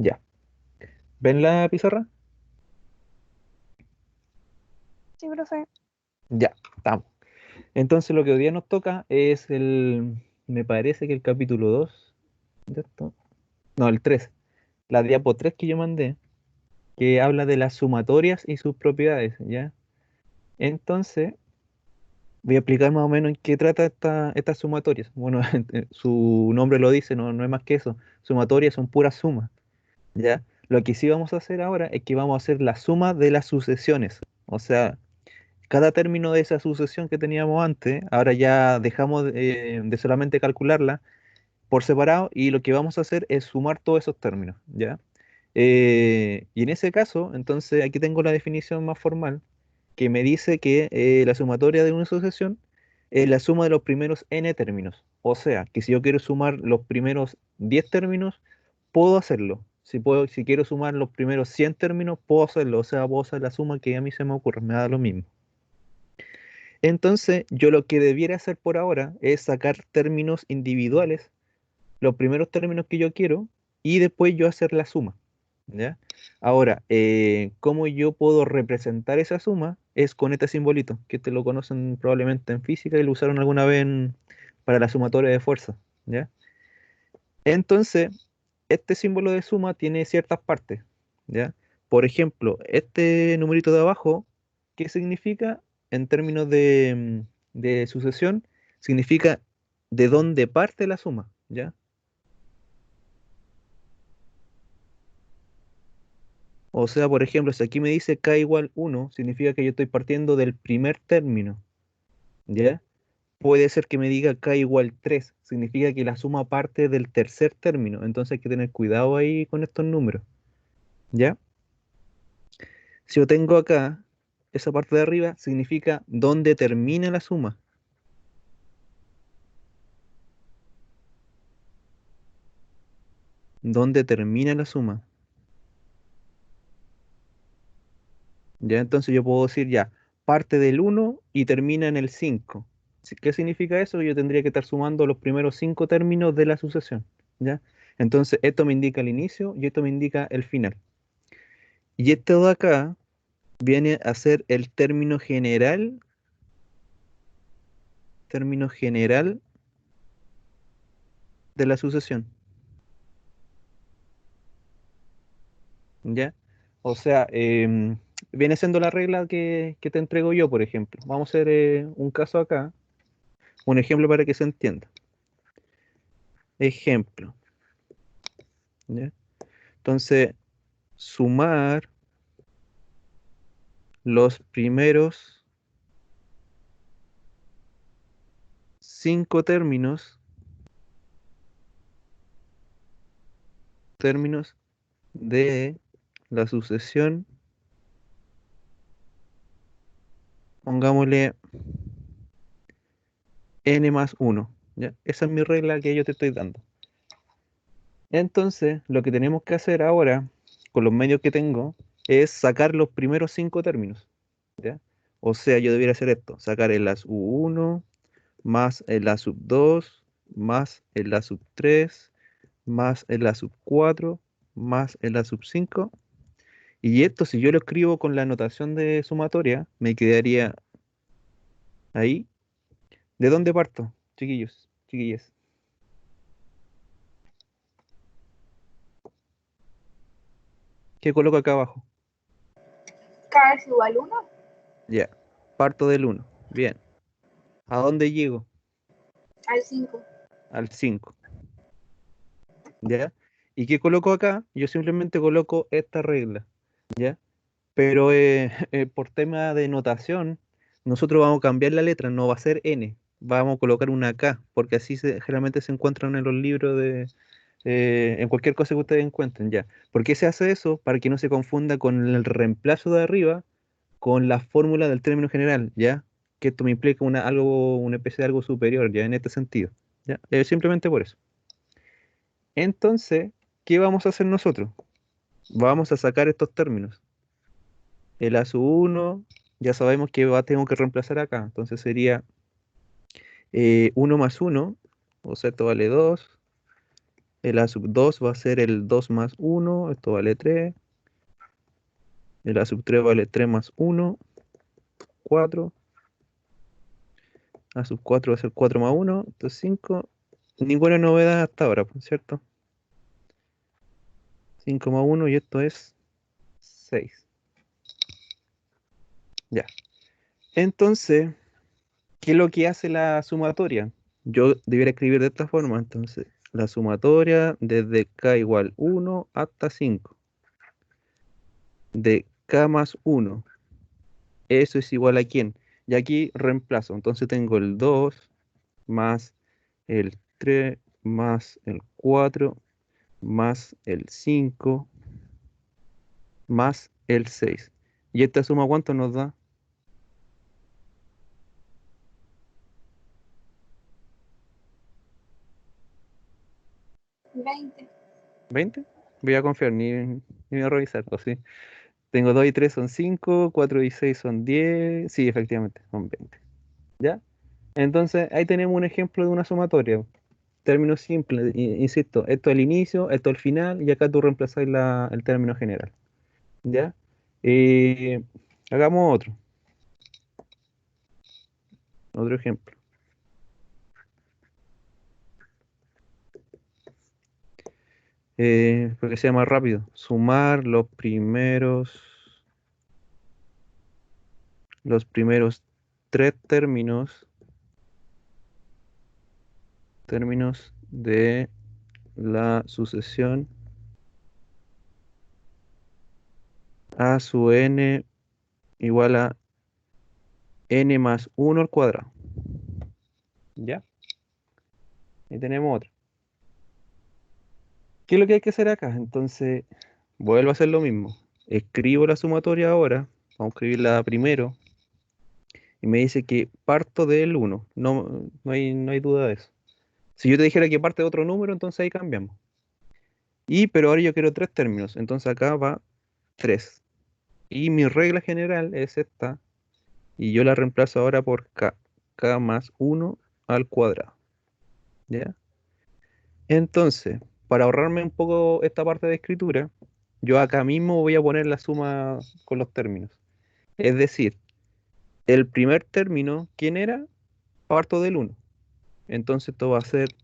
Ya. ¿Ven la pizarra? Sí, profe. Ya, estamos. Entonces lo que hoy día nos toca es me parece que el capítulo 2 de esto. No, el 3. La diapo 3 que yo mandé, que habla de las sumatorias y sus propiedades, ¿ya? Entonces, voy a explicar más o menos en qué trata estas sumatorias. Bueno, su nombre lo dice, no es más que eso. Sumatorias son puras sumas, ¿ya? Lo que sí vamos a hacer ahora es que vamos a hacer la suma de las sucesiones. O sea, cada término de esa sucesión que teníamos antes, ahora ya dejamos de solamente calcularla por separado y lo que vamos a hacer es sumar todos esos términos, ¿ya? Y en ese caso, entonces aquí tengo la definición más formal que me dice que la sumatoria de una sucesión es la suma de los primeros n términos. O sea, que si yo quiero sumar los primeros 10 términos, puedo hacerlo. Si quiero sumar los primeros 100 términos, puedo hacerlo. O sea, puedo hacer la suma que a mí se me ocurra, me da lo mismo. Entonces, yo lo que debiera hacer por ahora es sacar términos individuales, los primeros términos que yo quiero, y después yo hacer la suma. ¿Ya? Ahora, ¿cómo yo puedo representar esa suma? Es con este simbolito, que te lo conocen probablemente en física y lo usaron alguna vez para la sumatoria de fuerza. ¿Ya? Entonces, este símbolo de suma tiene ciertas partes. ¿Ya? Por ejemplo, este numerito de abajo, ¿qué significa en términos de sucesión? Significa de dónde parte la suma. ¿Ya? O sea, por ejemplo, si aquí me dice k igual 1, significa que yo estoy partiendo del primer término, ¿ya? Puede ser que me diga k igual 3, significa que la suma parte del tercer término, entonces hay que tener cuidado ahí con estos números, ¿ya? Si yo tengo acá, esa parte de arriba, significa dónde termina la suma, dónde termina la suma, ¿ya? Entonces yo puedo decir ya, parte del 1 y termina en el 5. ¿Qué significa eso? Yo tendría que estar sumando los primeros 5 términos de la sucesión, ¿ya? Entonces esto me indica el inicio y esto me indica el final. Y esto de acá viene a ser el término general de la sucesión, ¿ya? O sea, viene siendo la regla que te entrego yo, por ejemplo. Vamos a hacer un caso acá, un ejemplo para que se entienda. Ejemplo, ¿ya? Entonces, sumar los primeros 5 términos de la sucesión, pongámosle n más uno, ¿ya? Esa es mi regla que yo te estoy dando. Entonces, lo que tenemos que hacer ahora, con los medios que tengo, es sacar los primeros 5 términos, ¿ya? O sea, yo debería hacer esto, sacar el as u1 más el a sub 2 más el a sub 3 más el a sub 4 más el a sub 5. Y esto, si yo lo escribo con la notación de sumatoria, me quedaría ahí. ¿De dónde parto, chiquillos, chiquillas? ¿Qué coloco acá abajo? K es igual 1 Ya, parto del uno. Bien. ¿A dónde llego? al 5. Al 5. ¿Ya? ¿Y qué coloco acá? Yo simplemente coloco esta regla, ¿ya? Pero por tema de notación, nosotros vamos a cambiar la letra, no va a ser N, vamos a colocar una K, porque así generalmente se encuentran en los libros en cualquier cosa que ustedes encuentren, ¿ya? ¿Por qué se hace eso? Para que no se confunda con el reemplazo de arriba con la fórmula del término general, ¿ya? Que esto me implica una especie de algo superior, ¿ya? En este sentido, ¿ya? Simplemente por eso. Entonces, ¿qué vamos a hacer nosotros? Vamos a sacar estos términos. El a sub 1, ya sabemos que tengo que reemplazar acá. Entonces sería 1 más 1, o sea, esto vale 2. El A sub 2 va a ser el 2 más 1, esto vale 3. El A sub 3 vale 3 más 1, 4. A sub 4 va a ser 4 más 1, esto es 5. Ninguna novedad hasta ahora, ¿cierto? 5 más 1 y esto es 6. Ya. Entonces, ¿qué es lo que hace la sumatoria? Yo debería escribir de esta forma, entonces, la sumatoria desde k igual 1 hasta 5 de k más 1. Eso es igual a quién. Y aquí reemplazo. Entonces tengo el 2 más el 3 más el 4 más el 5 más el 6. ¿Y esta suma cuánto nos da? 20. ¿20? Voy a confiar, ni voy a revisar, ¿o sí? Tengo 2 y 3 son 5, 4 y 6 son 10. Sí, efectivamente, son 20. ¿Ya? Entonces, ahí tenemos un ejemplo de una sumatoria. Términos simples, insisto, esto es el inicio, esto es el final, y acá tú reemplazas el término general. ¿Ya? Eh, hagamos otro ejemplo. Para que sea más rápido. Sumar los primeros tres términos de la sucesión a su n igual a n más 1 al cuadrado. ¿Ya? Y tenemos otro. ¿Qué es lo que hay que hacer acá? Entonces, vuelvo a hacer lo mismo. Escribo la sumatoria ahora. Vamos a escribirla primero. Y me dice que parto del 1. No, no hay duda de eso. Si yo te dijera que parte de otro número, entonces ahí cambiamos. Pero ahora yo quiero tres términos. Entonces acá va 3. Y mi regla general es esta. Y yo la reemplazo ahora por k. K más 1 al cuadrado. ¿Ya? Entonces, para ahorrarme un poco esta parte de escritura, yo acá mismo voy a poner la suma con los términos. Es decir, el primer término, ¿quién era? Parto del 1. Entonces esto va a ser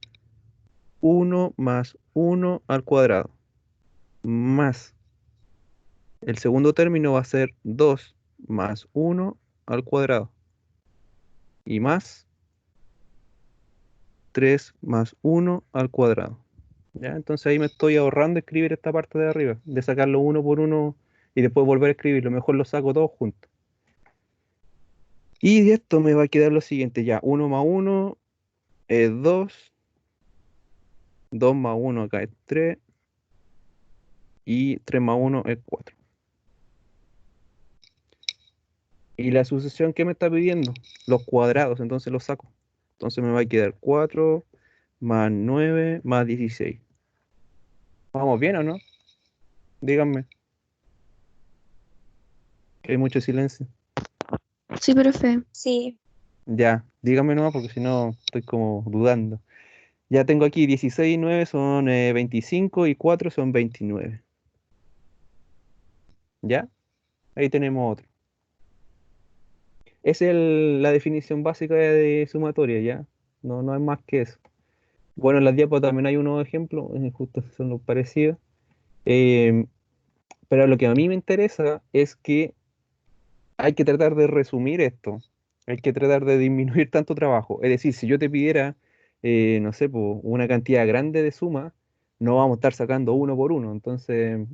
1 más 1 al cuadrado. Más el segundo término va a ser 2 más 1 al cuadrado. Y más 3 más 1 al cuadrado. ¿Ya? Entonces ahí me estoy ahorrando escribir esta parte de arriba, de sacarlo uno por uno y después volver a escribirlo. Mejor lo saco todos juntos. Y de esto me va a quedar lo siguiente, ya, 1 más 1 es 2, 2 más 1 acá es 3 y 3 más 1 es 4. Y la sucesión que me está pidiendo, los cuadrados, entonces los saco. Entonces me va a quedar 4 más 9 más 16. ¿Vamos bien o no? Díganme, que hay mucho silencio. Sí, profe. Sí. Ya, díganme nomás porque si no estoy como dudando. Ya tengo aquí 16 y 9 son 25 y 4 son 29. ¿Ya? Ahí tenemos otro. Esa es la definición básica de sumatoria, ¿ya? No, no es más que eso. Bueno, en las diapos también hay unos ejemplos, justo son los parecidos. Eh, pero lo que a mí me interesa es que hay que tratar de resumir esto. Hay que tratar de disminuir tanto trabajo. Es decir, si yo te pidiera, no sé, po, una cantidad grande de sumas, no vamos a estar sacando uno por uno. Entonces,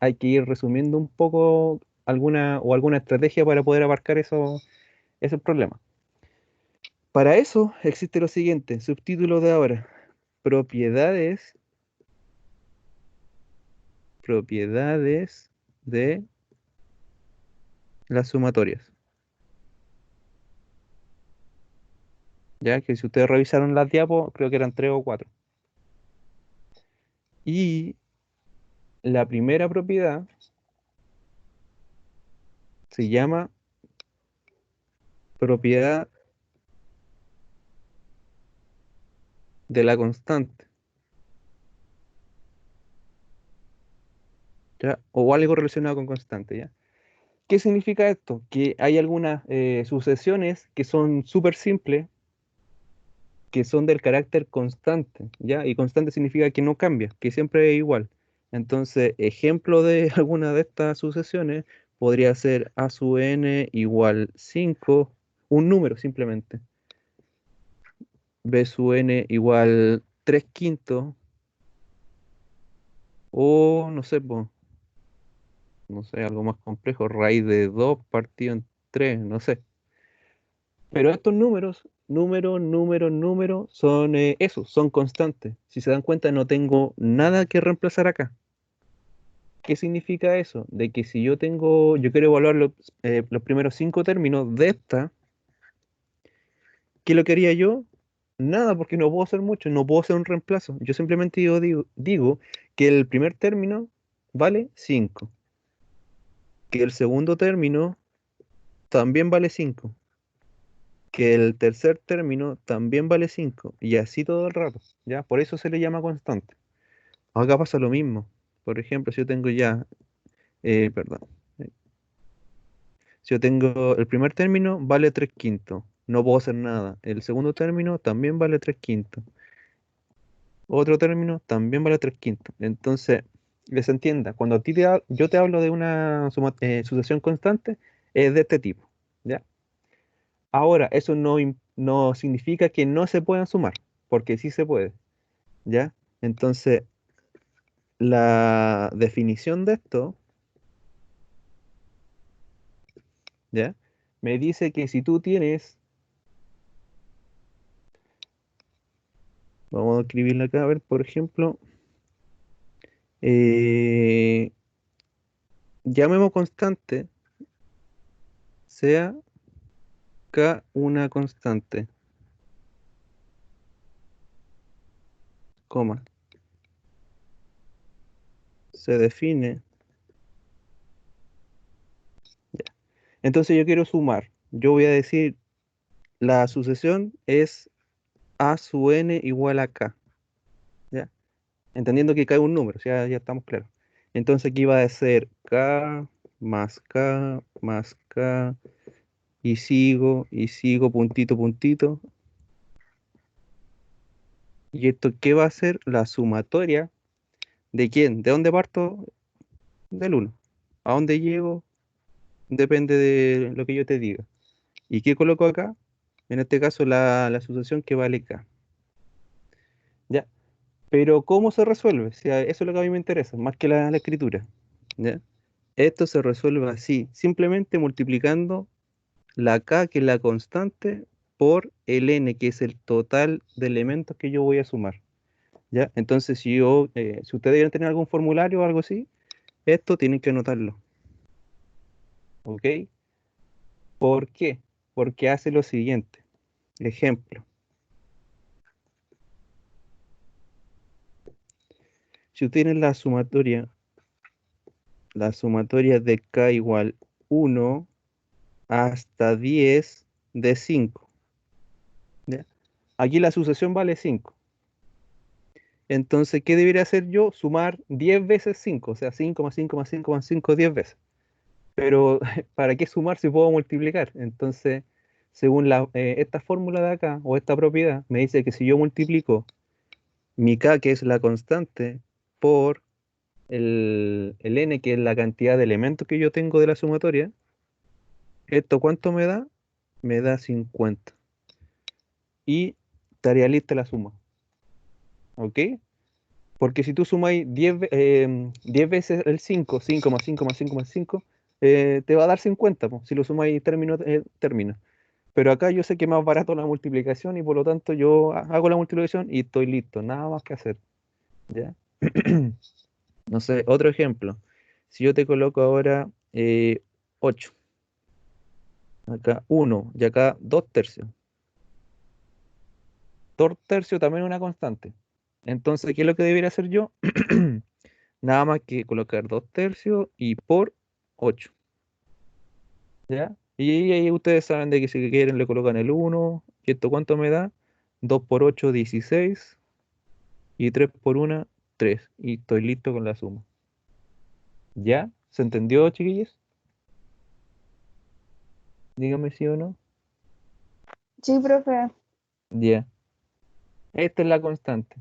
hay que ir resumiendo un poco alguna estrategia para poder abarcar esos problemas. Para eso existe lo siguiente, subtítulo de ahora, propiedades, propiedades de las sumatorias. Ya que si ustedes revisaron las diapos, creo que eran tres o cuatro. Y la primera propiedad se llama propiedad de la constante. ¿ya? O algo relacionado con constante, ¿ya? ¿Qué significa esto? Que hay algunas sucesiones que son súper simples, que son del carácter constante, ¿ya? Y constante significa que no cambia, que siempre es igual. Entonces, ejemplo de alguna de estas sucesiones podría ser a sub n igual 5, un número simplemente. B sub n igual 3 quintos, o no sé, no sé, algo más complejo, raíz de 2 partido en 3, no sé. Pero estos números, son esos, son constantes. Si se dan cuenta, no tengo nada que reemplazar acá. ¿Qué significa eso? De que si yo quiero evaluar los primeros 5 términos de esta, ¿qué lo quería yo? Nada, porque no puedo hacer mucho, no puedo hacer un reemplazo. Yo simplemente digo que el primer término vale 5, que el segundo término también vale 5, que el tercer término también vale 5 y así todo el rato, ¿ya? Por eso se le llama constante. Acá pasa lo mismo. Por ejemplo, si yo tengo ya, perdón, eh, si yo tengo el primer término vale 3 quintos, no puedo hacer nada. El segundo término también vale 3 quintos. Otro término también vale 3 quintos. Entonces, que se entienda, cuando yo te hablo de una sucesión constante, es de este tipo, ¿ya? Ahora, eso no significa que no se puedan sumar, porque sí se puede, ¿ya? Entonces, la definición de esto, ¿ya? Me dice que si tú tienes, vamos a escribirla acá, a ver, por ejemplo, eh, llamemos constante, sea K una constante, coma, se define, ya. Entonces yo quiero sumar, yo voy a decir, la sucesión es A sub n igual a K, ¿ya? Entendiendo que K es un número, ya estamos claros. Entonces aquí va a ser K más K más K y sigo puntito, puntito. ¿Y esto qué va a ser? La sumatoria de quién, ¿de dónde parto? Del uno. ¿A dónde llego? Depende de lo que yo te diga. ¿Y qué coloco acá? En este caso la sucesión que vale K. ¿Ya? Pero ¿cómo se resuelve? O sea, eso es lo que a mí me interesa, más que la escritura. ¿Ya? Esto se resuelve así, simplemente multiplicando la K, que es la constante, por el N, que es el total de elementos que yo voy a sumar. ¿Ya? Entonces, si ustedes quieren tener algún formulario o algo así, esto tienen que anotarlo. ¿Ok? ¿Por qué? Porque hace lo siguiente. Ejemplo. Si ustedes tienen la sumatoria de K igual 1 hasta 10 de 5. ¿Ya? Aquí la sucesión vale 5. Entonces, ¿qué debería hacer yo? Sumar 10 veces 5, o sea, 5 más 5 más 5 más 5, 10 veces. Pero, ¿para qué sumar si puedo multiplicar? Entonces, según esta fórmula de acá, o esta propiedad, me dice que si yo multiplico mi K, que es la constante, por el N, que es la cantidad de elementos que yo tengo de la sumatoria, ¿esto cuánto me da? Me da 50. Y estaría lista la suma. ¿Ok? Porque si tú sumáis 10 veces el 5, 5 más 5 más 5 más 5, te va a dar 50, po, si lo sumáis término, término. Pero acá yo sé que es más barato la multiplicación y por lo tanto yo hago la multiplicación y estoy listo, nada más que hacer. ¿Ya? No sé, otro ejemplo. Si yo te coloco ahora 8, acá 1 y acá 2 tercios. 2 tercios también es una constante. Entonces, ¿qué es lo que debería hacer yo? Nada más que colocar 2 tercios y por 8. ¿Ya? Y ahí ustedes saben de que si quieren le colocan el 1. ¿Y esto cuánto me da? 2 por 8, 16. Y 3 por 1, 3. Y estoy listo con la suma. ¿Ya? ¿Se entendió, chiquillos? Dígame sí o no. Sí, profe. Ya. Esta es la constante.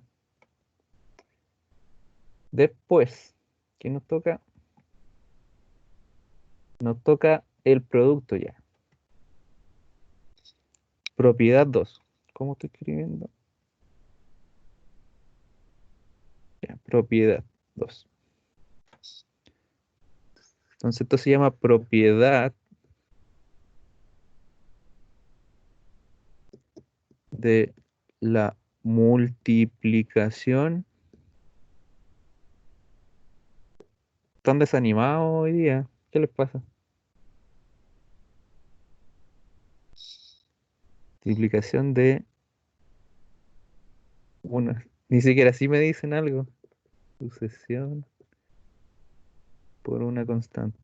Después, ¿qué nos toca? Nos toca el producto ya. Propiedad 2. ¿Cómo estoy escribiendo? Ya, propiedad 2. Entonces esto se llama propiedad de la multiplicación. ¿Están desanimados hoy día? ¿Qué les pasa? Multiplicación de una. Ni siquiera así me dicen algo. Sucesión por una constante.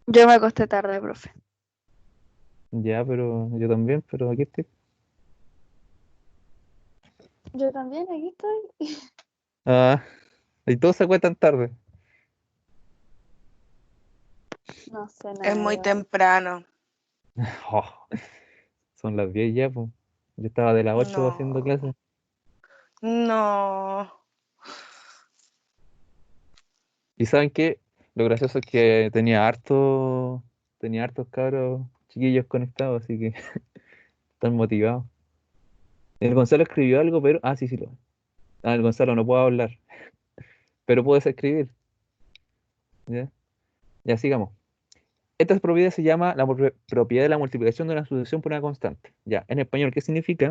Yo me acosté tarde, profe. Ya, pero yo también, pero aquí estoy. Yo también, aquí estoy. Ah, y todos se acuestan tarde. No sé Es nada muy igual. temprano. Oh, son las 10 ya, pues. Yo estaba de las 8 haciendo No, clases. no. ¿Y saben qué? Lo gracioso es que tenía hartos cabros chiquillos conectados, así que están motivados. El Gonzalo escribió algo, pero... Ah, sí, sí lo... Ah, el Gonzalo no puedo hablar, pero puedes escribir. ¿Ya? Ya, sigamos. Esta propiedad se llama la propiedad de la multiplicación de una sucesión por una constante. Ya, en español, ¿qué significa?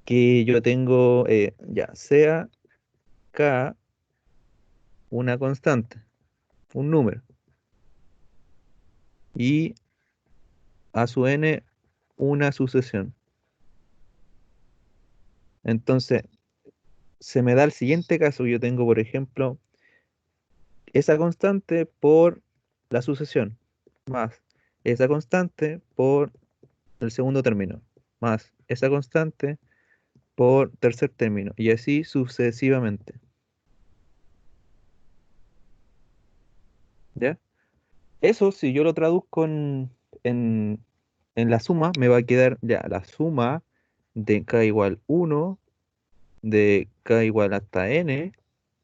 Que yo tengo, ya, sea K una constante, un número, y a su n una sucesión. Entonces, se me da el siguiente caso. Yo tengo, por ejemplo, esa constante por la sucesión, más esa constante por el segundo término, más esa constante por tercer término, y así sucesivamente. ¿Ya? Eso, si yo lo traduzco en, en la suma, me va a quedar ya la suma de k igual 1, de k igual hasta n,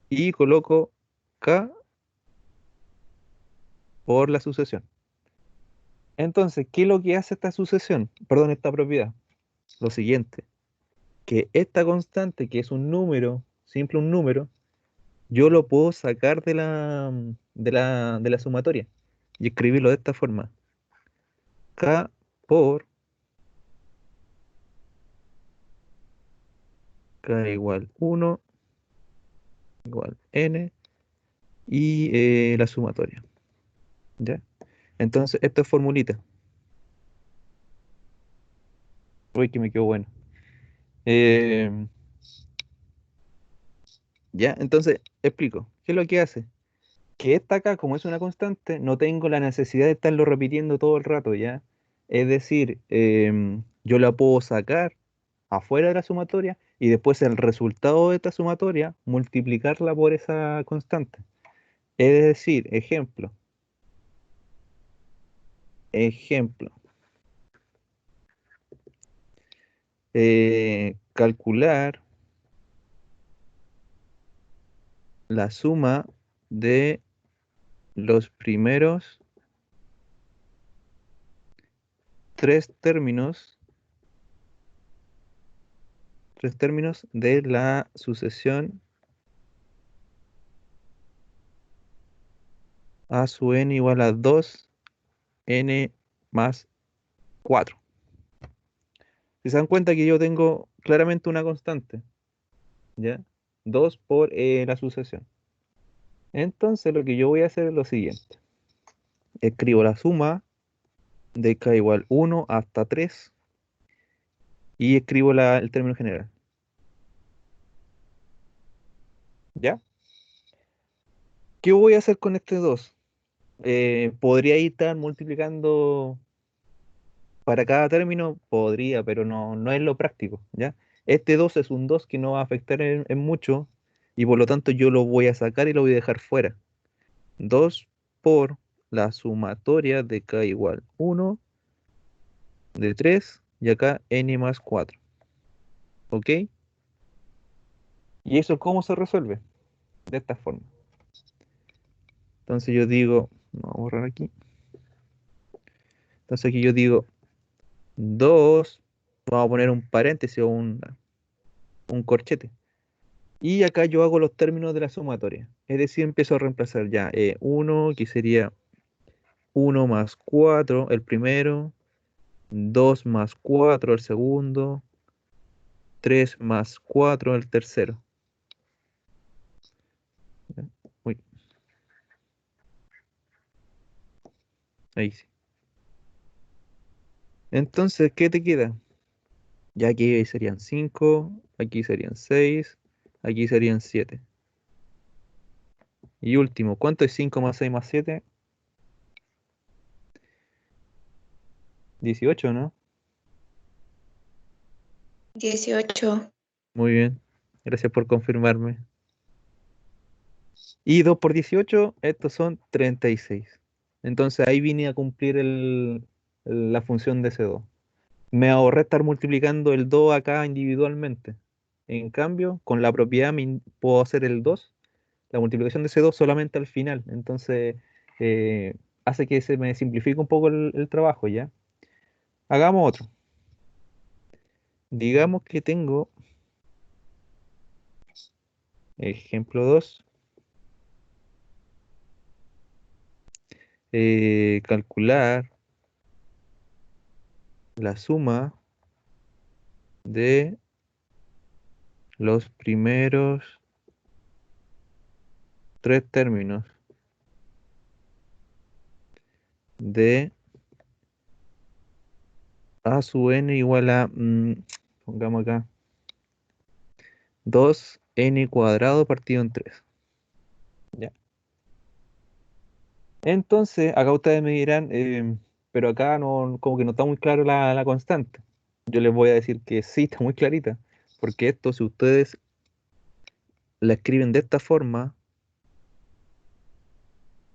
y coloco k por la sucesión. Entonces, ¿qué es lo que hace esta sucesión? Perdón, esta propiedad. Lo siguiente, que esta constante, que es un número, simple un número, yo lo puedo sacar de la sumatoria y escribirlo de esta forma. K por k igual 1 igual n y la sumatoria. ¿Ya? Entonces, esto es formulita. Uy, que me quedó bueno. Eh, ¿Ya? Entonces, explico. ¿Qué es lo que hace? Que esta acá, como es una constante, no tengo la necesidad de estarlo repitiendo todo el rato, ¿ya? Es decir, yo la puedo sacar afuera de la sumatoria y después el resultado de esta sumatoria multiplicarla por esa constante. Es decir, ejemplo, calcular la suma de los primeros tres términos de la sucesión a su n igual a 2 n más 4. Si se dan cuenta que yo tengo claramente una constante, ¿ya? 2 por la sucesión. Entonces lo que yo voy a hacer es lo siguiente. Escribo la suma de k igual 1 hasta 3 y escribo el término general. ¿Ya? ¿Qué voy a hacer con este 2? ¿Podría estar multiplicando para cada término? Podría, pero no es lo práctico, ¿ya? Este 2 es un 2 que no va a afectar en mucho. y por lo tanto yo lo voy a sacar y lo voy a dejar fuera. 2 por la sumatoria de k igual 1 de 3 y acá n más 4. ¿Ok? ¿Y eso cómo se resuelve? De esta forma. Entonces yo digo, vamos a borrar aquí. Entonces aquí yo digo 2, vamos a poner un paréntesis o un corchete. Y acá yo hago los términos de la sumatoria. Es decir, empiezo a reemplazar ya 1, que sería 1 más 4 el primero, 2 más 4 el segundo, 3 más 4 el tercero. ¿Ya? Uy, ahí sí. Entonces, ¿qué te queda? Ya aquí serían 5, aquí serían 6, aquí serían 7. Y último, ¿cuánto es 5 más 6 más 7? 18, ¿no? 18. Muy bien. Gracias por confirmarme. Y 2 por 18, estos son 36. Entonces ahí vine a cumplir la función de ese 2. Me ahorré estar multiplicando el 2 acá individualmente. En cambio, con la propiedad puedo hacer el 2, la multiplicación de ese 2 solamente al final. Entonces, eh, hace que se me simplifique un poco el trabajo, ¿ya? Hagamos otro. Digamos que tengo, ejemplo 2, calcular la suma de los primeros 3 términos de a sub n igual a, pongamos acá, 2n cuadrado partido en 3. ¿Ya? Entonces, acá ustedes me dirán, pero acá no, como que no está muy claro la constante. Yo les voy a decir que sí, está muy clarita, porque esto, si ustedes la escriben de esta forma,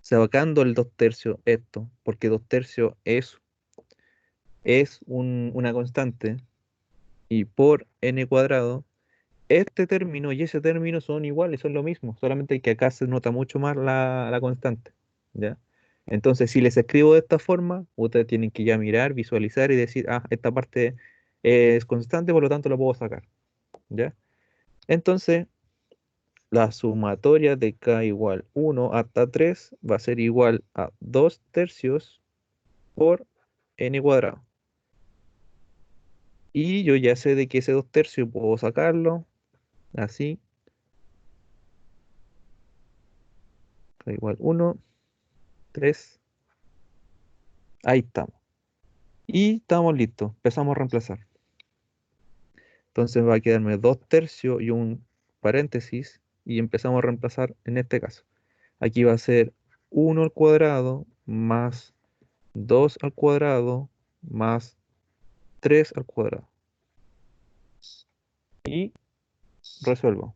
sacando el 2 tercios esto, porque 2 tercios es una constante, y por n cuadrado, este término y ese término son iguales, son lo mismo, solamente que acá se nota mucho más la constante, ¿ya? Entonces, si les escribo de esta forma, ustedes tienen que ya mirar, visualizar y decir, ah, esta parte es constante, por lo tanto lo puedo sacar, ¿ya? Entonces, la sumatoria de k igual 1 hasta 3 va a ser igual a 2 tercios por n cuadrado. Y yo ya sé de que ese 2 tercios puedo sacarlo, así, k igual 1, 3, ahí estamos. Y estamos listos, empezamos a reemplazar. Entonces va a quedarme 2 tercios y un paréntesis y empezamos a reemplazar en este caso. Aquí va a ser 1 al cuadrado más 2 al cuadrado más 3 al cuadrado. Y resuelvo.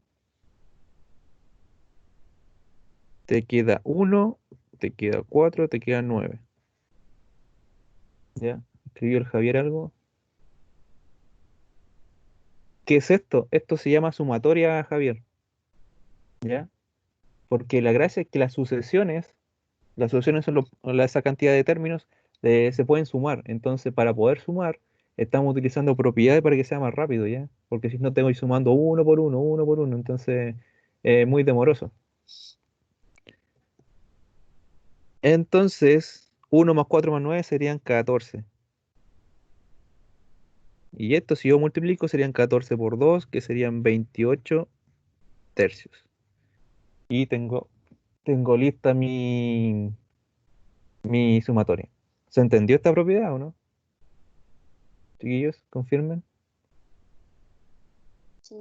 Te queda 1, te queda 4, te queda 9. ¿Ya? ¿Escribió el Javier algo? ¿Qué es esto? Esto se llama sumatoria, Javier. ¿Ya? Porque la gracia es que las sucesiones son esa cantidad de términos, se pueden sumar. Entonces, para poder sumar, estamos utilizando propiedades para que sea más rápido, ¿ya? Porque si no, tengo que ir sumando uno por uno, uno por uno. Entonces, es muy demoroso. Entonces, 1 más 4 más 9 serían 14. Y esto, si yo multiplico, serían 14 por 2, que serían 28 tercios. Y tengo lista mi sumatoria. ¿Se entendió esta propiedad o no? Chiquillos, confirmen. Sí.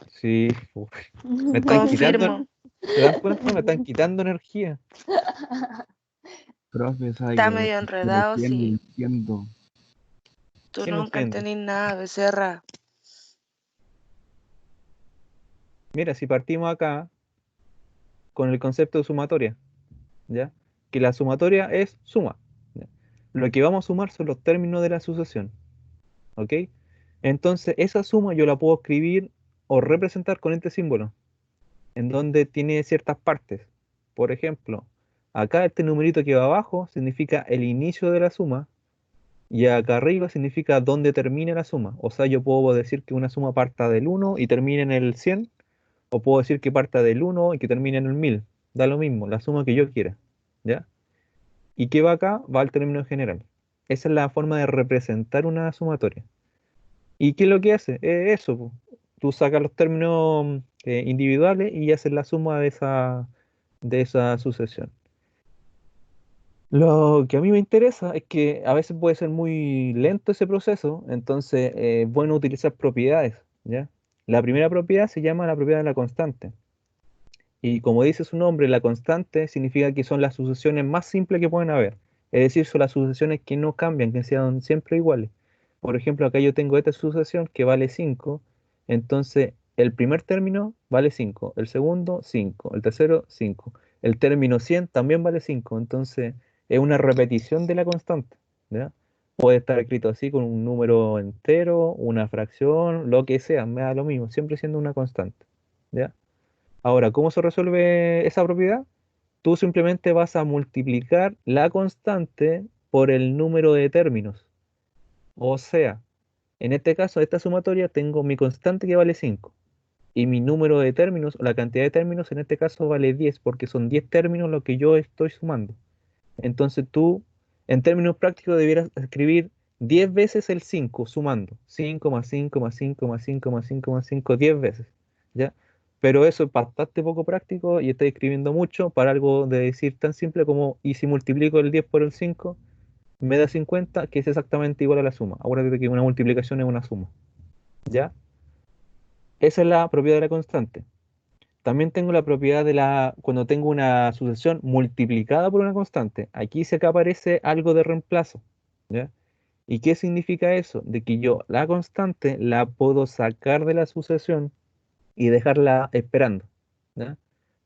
Sí, uf, me están quitando, Confirmo. ¿se dan cuenta? Me están quitando energía. Profe, sabe Está que medio estoy enredado, recién sí. entiendo. Tú ¿Quién no nunca entiende? entendís nada, Becerra. Mira, si partimos acá con el concepto de sumatoria, ¿ya? Que la sumatoria es suma, ¿ya? Lo que vamos a sumar son los términos de la sucesión, ¿ok? Entonces, esa suma yo la puedo escribir o representar con este símbolo, en donde tiene ciertas partes. Por ejemplo, acá este numerito que va abajo significa el inicio de la suma, y acá arriba significa dónde termina la suma. O sea, yo puedo decir que una suma parta del 1 y termine en el 100, o puedo decir que parta del 1 y que termine en el 1000. Da lo mismo, la suma que yo quiera, ¿ya? ¿Y qué va acá? Va al término general. Esa es la forma de representar una sumatoria. ¿Y qué es lo que hace? Eso, po. Tú sacas los términos individuales y haces la suma de esa sucesión. Lo que a mí me interesa es que a veces puede ser muy lento ese proceso, entonces es bueno utilizar propiedades, ¿ya? La primera propiedad se llama la propiedad de la constante. Y como dice su nombre, la constante significa que son las sucesiones más simples que pueden haber. Es decir, son las sucesiones que no cambian, que sean siempre iguales. Por ejemplo, acá yo tengo esta sucesión que vale 5. Entonces el primer término vale 5, el segundo 5, el tercero 5, el término 100 también vale 5. Entonces es una repetición de la constante, ¿ya? Puede estar escrito así con un número entero, una fracción, lo que sea, me da lo mismo, siempre siendo una constante, ¿ya? Ahora, ¿cómo se resuelve esa propiedad? Tú simplemente vas a multiplicar la constante por el número de términos. O sea, en este caso, esta sumatoria, tengo mi constante que vale 5 y mi número de términos, o la cantidad de términos, en este caso vale 10 porque son 10 términos lo que yo estoy sumando. Entonces tú, en términos prácticos, debieras escribir 10 veces el 5 sumando. 5 más 5 más 5 más 5 más 5 más 5 10 veces, ¿ya? Pero eso es bastante poco práctico y estoy escribiendo mucho para algo de decir tan simple como, y si multiplico el 10 por el 5 me da 50, que es exactamente igual a la suma. Acuérdate que una multiplicación es una suma, ¿ya? Esa es la propiedad de la constante. También tengo la propiedad de cuando tengo una sucesión multiplicada por una constante. Aquí sí que aparece algo de reemplazo, ¿ya? ¿Y qué significa eso? De que yo la constante la puedo sacar de la sucesión y dejarla esperando, ¿ya?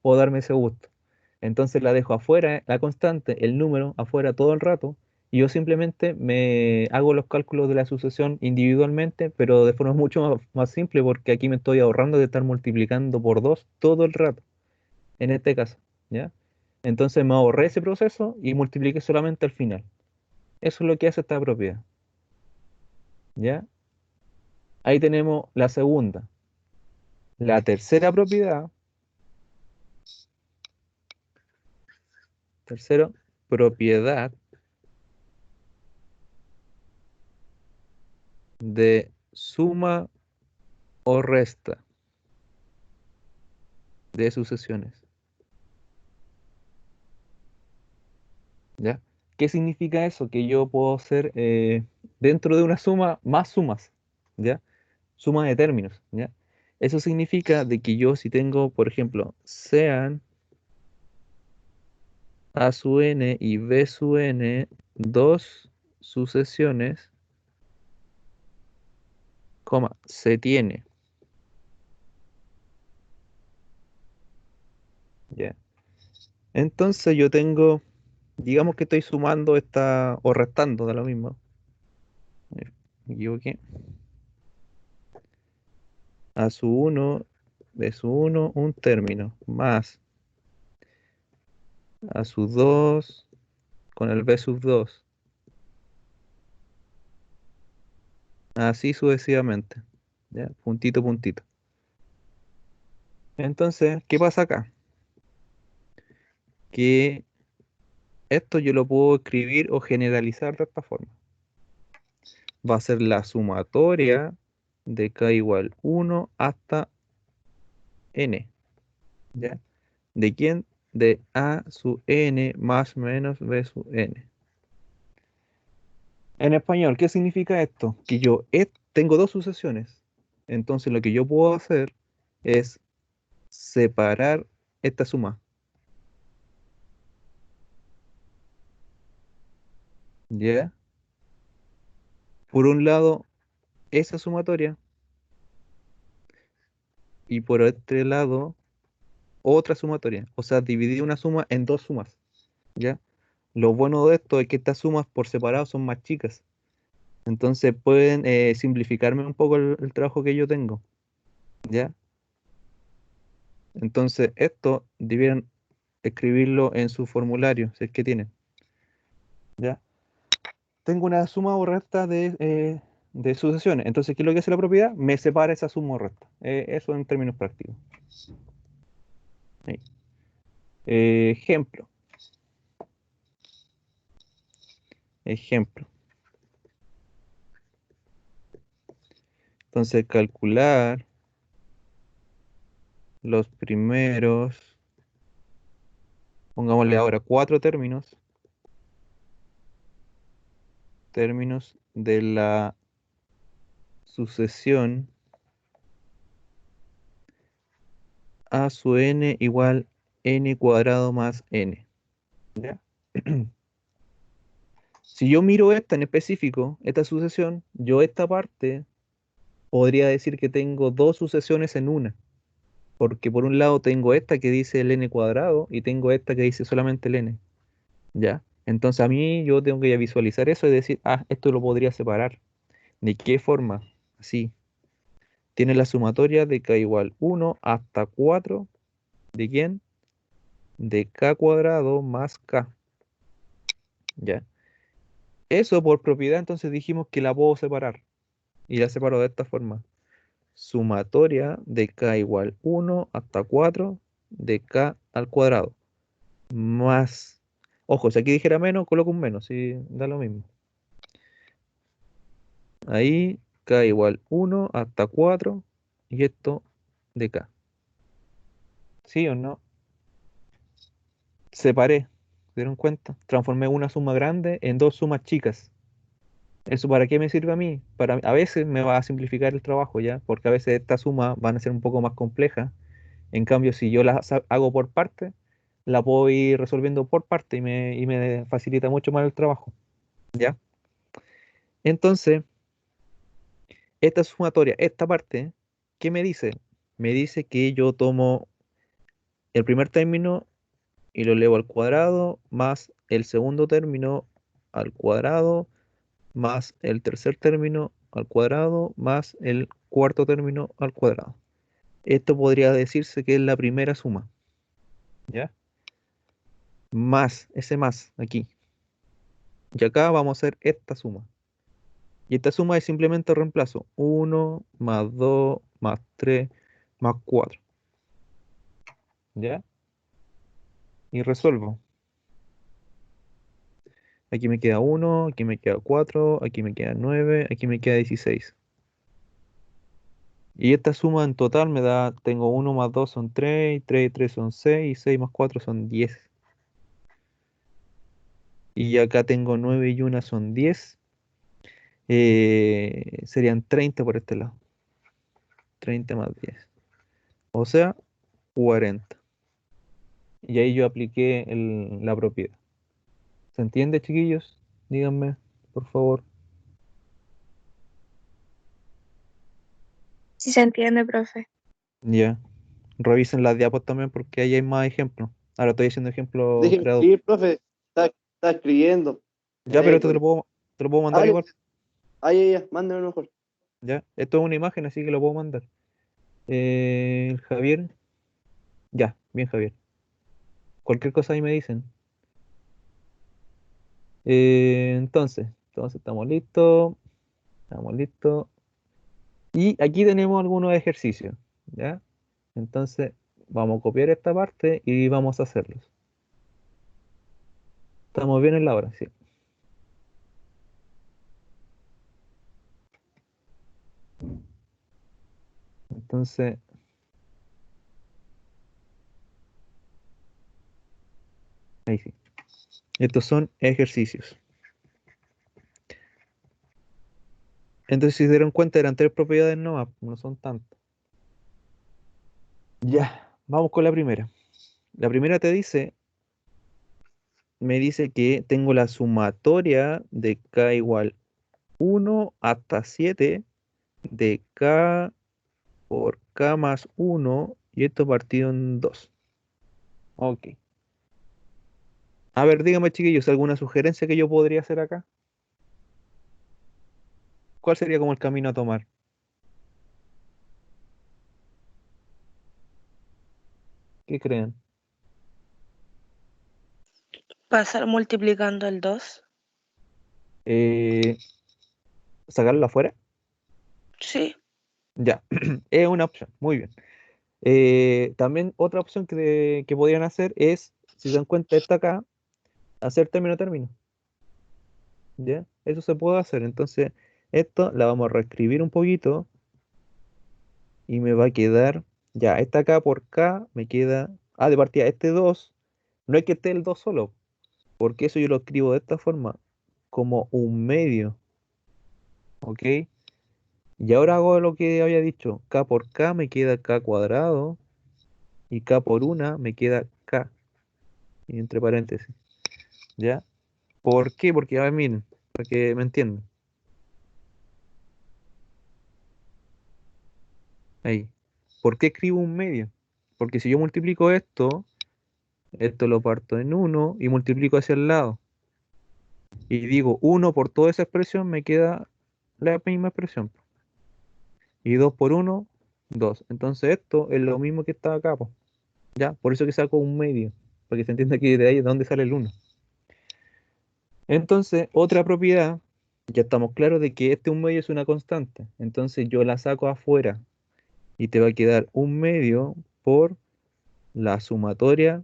Puedo darme ese gusto. Entonces la dejo afuera, la constante, el número, afuera todo el rato, y yo simplemente me hago los cálculos de la sucesión individualmente, pero de forma mucho más simple, porque aquí me estoy ahorrando de estar multiplicando por 2 todo el rato, en este caso, ¿ya? Entonces me ahorré ese proceso y multipliqué solamente al final. Eso es lo que hace esta propiedad, ¿ya? Ahí tenemos la segunda. La tercera propiedad, tercero, propiedad de suma o resta de sucesiones, ¿ya? ¿Qué significa eso? Que yo puedo hacer dentro de una suma más sumas, ¿ya? Suma de términos, ¿ya? Eso significa de que yo si tengo, por ejemplo, sean a su n y b su n dos sucesiones, coma, se tiene, ¿ya? Entonces yo tengo, digamos que estoy sumando esta, o restando, de lo mismo. Me equivoqué. A su uno de su uno un término, más a su 2 con el b sub 2 así sucesivamente, ¿ya? Puntito, puntito. Entonces, ¿qué pasa acá? Que esto yo lo puedo escribir o generalizar de esta forma. Va a ser la sumatoria de k igual 1 hasta n, ¿ya? ¿De quién? De a sub n más menos b sub n. En español, ¿qué significa esto? Que yo tengo dos sucesiones. Entonces lo que yo puedo hacer es separar esta suma. ¿Ya? Por un lado, esa sumatoria y por este lado otra sumatoria. O sea, dividí una suma en dos sumas, ¿ya? Lo bueno de esto es que estas sumas por separado son más chicas. Entonces pueden simplificarme un poco el trabajo que yo tengo, ¿ya? Entonces esto debieran escribirlo en su formulario, si es que tienen, ¿ya? Tengo una suma o resta de sucesiones. Entonces, ¿qué es lo que hace la propiedad? Me separa esa suma o resta. Eso en términos prácticos. Ahí. Ejemplo. Ejemplo. Entonces, calcular los primeros, pongámosle ahora cuatro términos de la sucesión a su n igual n cuadrado más n. ¿Ya? Si yo miro esta en específico, esta sucesión, yo esta parte podría decir que tengo dos sucesiones en una. Porque por un lado tengo esta que dice el n cuadrado y tengo esta que dice solamente el n. ¿Ya? Entonces a mí yo tengo que ya visualizar eso y decir, ah, esto lo podría separar. ¿De qué forma? Así. Tiene la sumatoria de k igual 1 hasta 4. ¿De quién? De k cuadrado más k. ¿Ya? Eso por propiedad entonces dijimos que la puedo separar. Y la separo de esta forma. Sumatoria de k igual 1 hasta 4 de k al cuadrado. Más. Ojo, si aquí dijera menos, coloco un menos, sí, da lo mismo. Ahí k igual 1 hasta 4 y esto de k. ¿Sí o no? Separé, ¿se dieron cuenta? Transformé una suma grande en dos sumas chicas. ¿Eso para qué me sirve a mí? A veces me va a simplificar el trabajo ya, porque a veces estas sumas van a ser un poco más complejas. En cambio, si yo las hago por parte, la puedo ir resolviendo por parte y me facilita mucho más el trabajo. ¿Ya? Entonces, esta sumatoria, esta parte, ¿qué me dice? Me dice que yo tomo el primer término y lo elevo al cuadrado, más el segundo término al cuadrado, más el tercer término al cuadrado, más el cuarto término al cuadrado. Esto podría decirse que es la primera suma, ¿ya? Más, ese más aquí. Y acá vamos a hacer esta suma. Y esta suma es simplemente reemplazo. 1 más 2 más 3 más 4. ¿Ya? Y resuelvo. Aquí me queda 1, aquí me queda 4, aquí me queda 9, aquí me queda 16. Y esta suma en total me da, tengo 1 más 2 son 3, y 3 y 3 son 6, y 6 más 4 son 10. Y acá tengo 9 y 1 son 10. Serían 30 por este lado. 30 más 10. O sea, 40. Y ahí yo apliqué la propiedad. ¿Se entiende, chiquillos? Díganme, por favor. Sí se entiende, profe. Ya. Revisen las diapos también porque ahí hay más ejemplos. Ahora estoy haciendo ejemplos Déjeme creados. escribir, profe. Está escribiendo. Ya, pero esto te Pues. lo puedo mandar Ah, igual. ya. Mándame mejor. Ya. Esto es una imagen, así que lo puedo mandar. Javier. Ya, bien, Javier. Cualquier cosa ahí me dicen. Entonces estamos listos. Estamos listos. Y aquí tenemos algunos ejercicios. ¿Ya? Entonces, vamos a copiar esta parte y vamos a hacerlos. Estamos bien en la hora, sí. Entonces, ahí sí. Estos son ejercicios. Entonces, si se dieron cuenta, eran tres propiedades nomás, no son tantas. Ya, vamos con la primera. La primera me dice que tengo la sumatoria de k igual 1 hasta 7 de k por K más 1 y esto partido en 2. Ok. A ver, dígame, chiquillos, ¿alguna sugerencia que yo podría hacer acá? ¿Cuál sería como el camino a tomar? ¿Qué creen? Pasar multiplicando el 2. Eh, ¿Sacarlo afuera? Sí. Ya, es una opción, muy bien. También otra opción que podrían hacer es, si se dan cuenta, esta acá, hacer término término. ¿Ya? Eso se puede hacer. Entonces, esto la vamos a reescribir un poquito y me va a quedar, ya, esta acá por K me queda, de partida, este 2 no es que esté el 2 solo, porque eso yo lo escribo de esta forma, como un medio, ¿ok? Y ahora hago lo que había dicho, K por K me queda K cuadrado y K por una me queda K, y entre paréntesis, ¿ya? ¿Por qué? Porque, a ver, miren, para que me entiendan. Ahí. ¿Por qué escribo un medio? Porque si yo multiplico esto lo parto en uno y multiplico hacia el lado. Y digo uno por toda esa expresión, me queda la misma expresión. Y 2 por uno 2. Entonces esto es lo mismo que está acá, po. ¿Ya? Por eso que saco un medio, para que se entienda que de ahí es donde sale el uno. Entonces, otra propiedad, ya estamos claros de que este un medio es una constante. Entonces yo la saco afuera y te va a quedar un medio por la sumatoria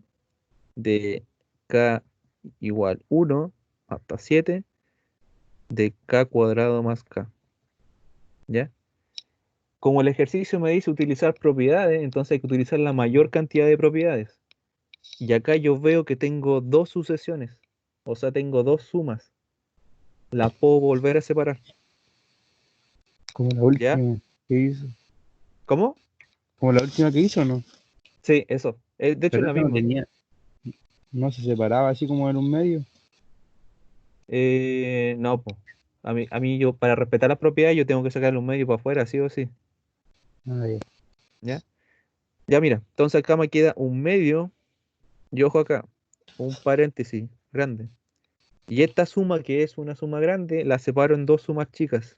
de k igual 1 hasta 7 de k cuadrado más k. ¿Ya? Como el ejercicio me dice utilizar propiedades, entonces hay que utilizar la mayor cantidad de propiedades. Y acá yo veo que tengo dos sucesiones, o sea, tengo dos sumas. Las puedo volver a separar. Como la ¿Ya? última que hizo. ¿Cómo? Como la última que hizo, ¿no? Sí, eso. De hecho, es Pero la esa no misma. tenía, no se separaba así como en un medio. No, po. A mí yo, para respetar las propiedades, yo tengo que sacarle un medio para afuera, sí o sí. Ah, ya. ¿Ya? Ya mira, entonces acá me queda un medio, y ojo acá, un paréntesis grande. Y esta suma, que es una suma grande, la separo en dos sumas chicas.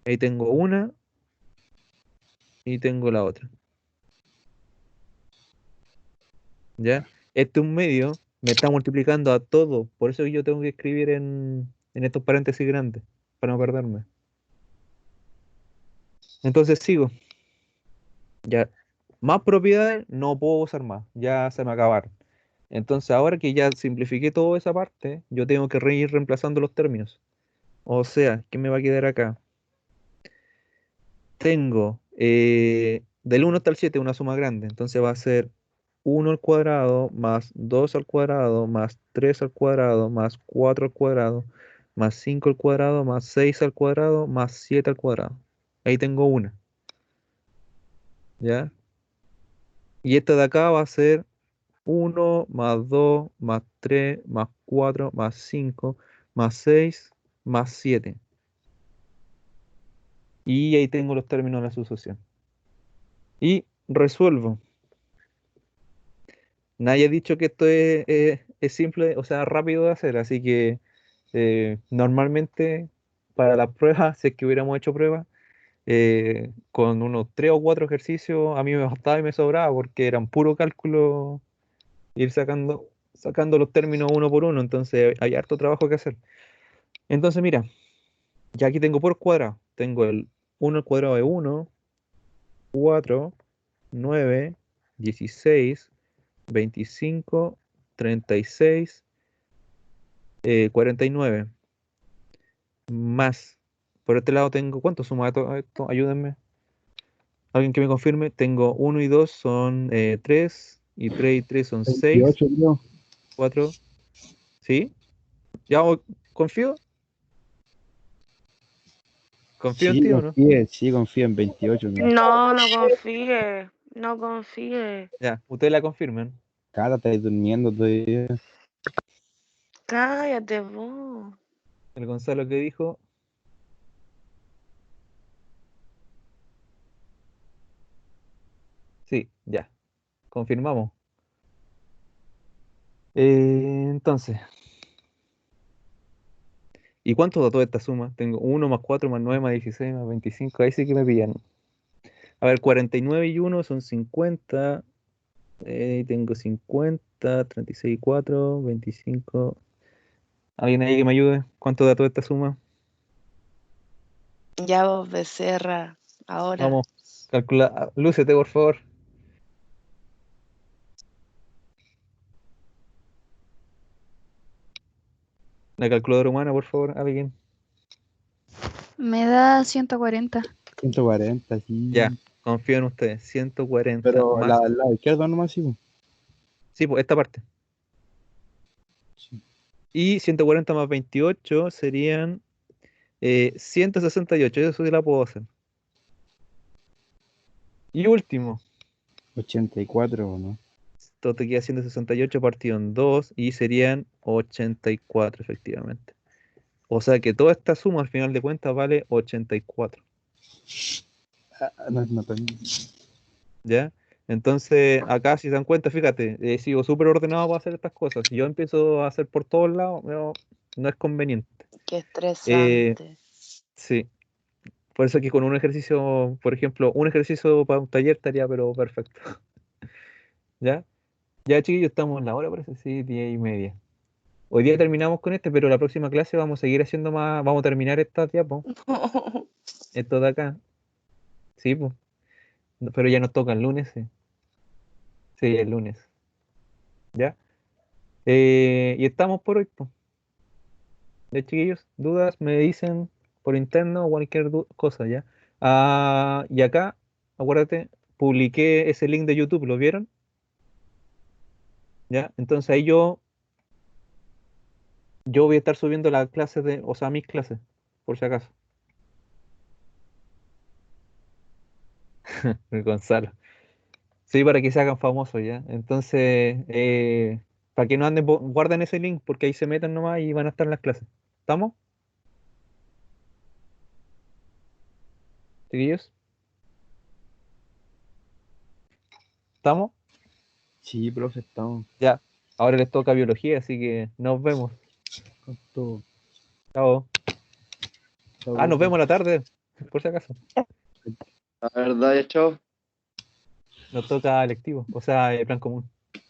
Ahí tengo una y tengo la otra. ¿Ya? Este un medio me está multiplicando a todo. Por eso yo tengo que escribir en estos paréntesis grandes, para no perderme. Entonces sigo. Ya, más propiedades no puedo usar más. Ya se me acabaron. Entonces ahora que ya simplifiqué toda esa parte, yo tengo que ir reemplazando los términos. O sea, ¿qué me va a quedar acá? Tengo del 1 hasta el 7 una suma grande, entonces va a ser 1 al cuadrado más 2 al cuadrado más 3 al cuadrado más 4 al cuadrado más 5 al cuadrado más 6 al cuadrado más 7 al cuadrado. Ahí tengo una, ¿ya? Y esta de acá va a ser 1 más 2 más 3 más 4 más 5 más 6 más 7. Y ahí tengo los términos de la sucesión. Y resuelvo. Nadie ha dicho que esto es simple, o sea, rápido de hacer, así que normalmente para las pruebas, si es que hubiéramos hecho pruebas, con unos 3 o 4 ejercicios a mí me bastaba y me sobraba porque eran puro cálculo ir sacando los términos uno por uno, entonces hay harto trabajo que hacer. Entonces mira, ya aquí tengo por cuadrado, tengo el 1 al cuadrado de 1, 4, 9, 16, 25, 36, 49. Más. Por este lado tengo, ¿cuánto suma todo esto? Ayúdenme. Alguien que me confirme. Tengo uno y 2 son 3. Y 3 y 3 son 6. 28, creo. 4. ¿Sí? ¿Ya confío? ¿Confío en ti o no? Sí, confíe en 28, creo. No, no confíe. No confíe. Ya, ustedes la confirman. Cara, estás durmiendo todavía. Cállate vos. El Gonzalo que dijo. Sí, ya. Confirmamos. Entonces, ¿y cuánto da toda esta suma? Tengo 1 más 4 más 9 más 16 más 25. Ahí sí que me pillan. A ver, 49 y 1 son 50. Tengo 50, 36 y 4, 25. ¿Alguien ahí que me ayude? ¿Cuánto da toda esta suma? Ya vos, Becerra, ahora. Vamos, calcula. Lúcete, por favor. La calculadora humana, por favor, alguien. Me da 140. 140, sí. Ya, confío en ustedes. 140 Pero más. la izquierda nomás, sí, po. Sí, pues esta parte. Sí. Y 140 más 28 serían 168. Eso sí la puedo hacer. Y último, 84, ¿no? esto te queda 168 partido en 2 y serían 84 efectivamente. O sea que toda esta suma al final de cuentas vale 84. No, no tan... ¿Ya? Entonces, acá si se dan cuenta, fíjate, sigo súper ordenado para hacer estas cosas. Si yo empiezo a hacer por todos lados, no es conveniente. Qué Eh, estresante. sí, por eso que con un ejercicio, por ejemplo, un ejercicio para un taller estaría pero perfecto. ¿Ya? Ya, chiquillos, estamos en la hora, parece, sí, 10:30. Hoy día terminamos con este, pero la próxima clase vamos a seguir haciendo más, vamos a terminar esta diapo, esto de acá. Sí, pues, pero ya nos toca el lunes, sí. Sí, el lunes. ¿Ya? Y estamos por hoy, pues. Ya, chiquillos, dudas me dicen por interno o cualquier cosa, ¿ya? Y acá, acuérdate, publiqué ese link de YouTube, ¿lo vieron? ¿Ya? Entonces ahí yo voy a estar subiendo las clases o sea, mis clases, por si acaso. El Gonzalo. Sí, para que se hagan famosos, ¿ya? Entonces, para que no anden, guarden ese link porque ahí se meten nomás y van a estar en las clases. ¿Estamos, chiquillos? ¿Estamos? Sí, profe, estamos Ya. Ahora les toca biología, así que nos vemos. con todo. Chao. Chao, Nos profe. vemos a la tarde, por si acaso. La verdad, ya, chao. Nos toca lectivo, o sea, plan común.